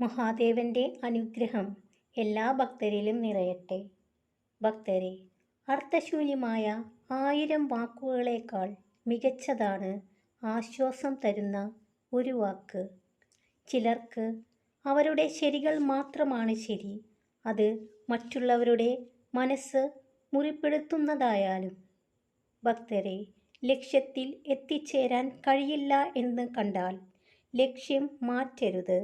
മഹാദേവന്റെ അനുഗ്രഹം എല്ലാ ഭക്തരിലും നിറയട്ടെ. ഭക്തരെ, അർത്ഥശൂന്യമായ 1000 വാക്കുകളേക്കാൾ മികച്ചതാണ് ആശ്വാസം തരുന്ന ഒരു വാക്ക്. ചിലർക്ക് അവരുടെ ശരികൾ മാത്രമാണ് ശരി, അത് മറ്റുള്ളവരുടെ മനസ്സ് മുറിപ്പെടുത്തുന്നതായാലും. ഭക്തരെ, ലക്ഷ്യത്തിൽ എത്തിച്ചേരാൻ കഴിയില്ല എന്ന് കണ്ടാൽ ലക്ഷ്യം മാറ്റരുത്.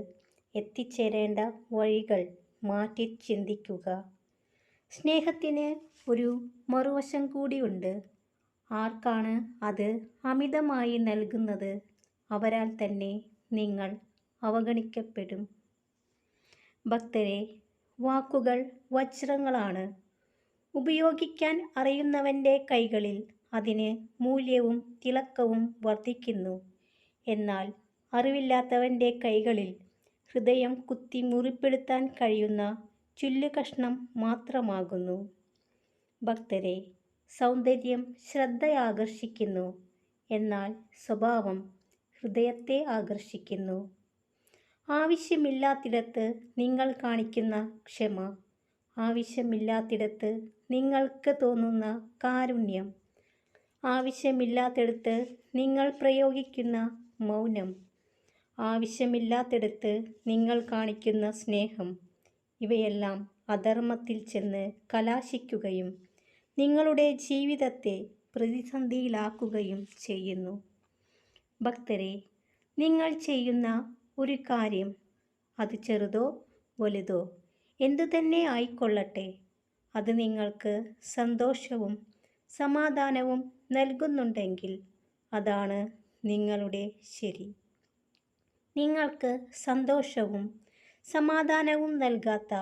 എത്തിച്ചേരേണ്ട വഴികൾ മാറ്റി ചിന്തിക്കുക. സ്നേഹത്തിന് ഒരു മറുവശം കൂടിയുണ്ട്. ആർക്കാണ് അത് അമിതമായി നൽകുന്നത്, അവരാൽ തന്നെ നിങ്ങൾ അവഗണിക്കപ്പെടും. ഭക്തരെ, വാക്കുകൾ വജ്രങ്ങളാണ്. ഉപയോഗിക്കാൻ അറിയുന്നവൻ്റെ കൈകളിൽ അതിന് മൂല്യവും തിളക്കവും വർദ്ധിക്കുന്നു. എന്നാൽ അറിവില്ലാത്തവൻ്റെ കൈകളിൽ ഹൃദയം കുത്തി മുറിപ്പെടുത്താൻ കഴിയുന്ന ചില്ലുകഷ്ണം മാത്രമാകുന്നു. ഭക്തരെ, സൗന്ദര്യം ശ്രദ്ധയാകർഷിക്കുന്നു, എന്നാൽ സ്വഭാവം ഹൃദയത്തെ ആകർഷിക്കുന്നു. ആവശ്യമില്ലാത്തിടത്ത് നിങ്ങൾ കാണിക്കുന്ന ക്ഷമ, ആവശ്യമില്ലാത്തിടത്ത് നിങ്ങൾക്ക് തോന്നുന്ന കാരുണ്യം, ആവശ്യമില്ലാത്തിടത്ത് നിങ്ങൾ പ്രയോഗിക്കുന്ന മൗനം, ആവശ്യമില്ലാത്തിടത്ത് നിങ്ങൾ കാണിക്കുന്ന സ്നേഹം, ഇവയെല്ലാം അധർമ്മത്തിൽ ചെന്ന് കലാശിക്കുകയും നിങ്ങളുടെ ജീവിതത്തെ പ്രതിസന്ധിയിലാക്കുകയും ചെയ്യുന്നു. ഭക്തരെ, നിങ്ങൾ ചെയ്യുന്ന ഒരു കാര്യം, അത് ചെറുതോ വലുതോ എന്തുതന്നെ ആയിക്കൊള്ളട്ടെ, അത് നിങ്ങൾക്ക് സന്തോഷവും സമാധാനവും നൽകുന്നുണ്ടെങ്കിൽ അതാണ് നിങ്ങളുടെ ശരി. നിങ്ങൾക്ക് സന്തോഷവും സമാധാനവും നൽകാത്ത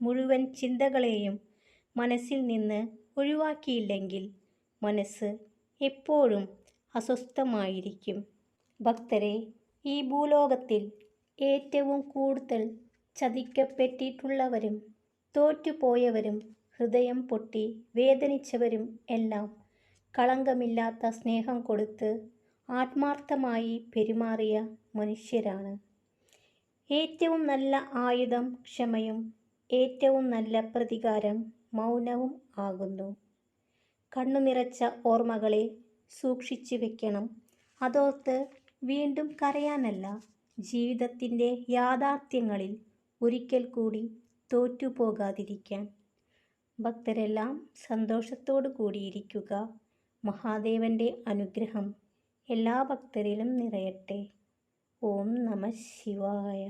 മുഴുവൻ ചിന്തകളെയും മനസ്സിൽ നിന്ന് ഒഴിവാക്കിയില്ലെങ്കിൽ മനസ്സ് എപ്പോഴും അസ്വസ്ഥമായിരിക്കും. ഭക്തരെ, ഈ ഭൂലോകത്തിൽ ഏറ്റവും കൂടുതൽ ചതിക്കപ്പെട്ടിട്ടുള്ളവരും തോറ്റുപോയവരും ഹൃദയം പൊട്ടി വേദനിച്ചവരും എല്ലാം കളങ്കമില്ലാത്ത സ്നേഹം കൊടുത്ത് ആത്മാർത്ഥമായി പെരുമാറിയ മനുഷ്യരാണ്. ഏറ്റവും നല്ല ആയുധം ക്ഷമയും ഏറ്റവും നല്ല പ്രതികാരം മൗനവും ആകുന്നു. കണ്ണുനിറച്ച ഓർമ്മകളെ സൂക്ഷിച്ചു വെക്കണം. അതോർത്ത് വീണ്ടും കരയാനല്ല, ജീവിതത്തിൻ്റെ യാഥാർത്ഥ്യങ്ങളിൽ ഒരിക്കൽ കൂടി തോറ്റുപോകാതിരിക്കാൻ. ഭക്തരെല്ലാം സന്തോഷത്തോടു കൂടിയിരിക്കുക. മഹാദേവന്റെ അനുഗ്രഹം എല്ലാ ഭക്തരിലും നിറയട്ടെ. ഓം നമഃ ശിവായ.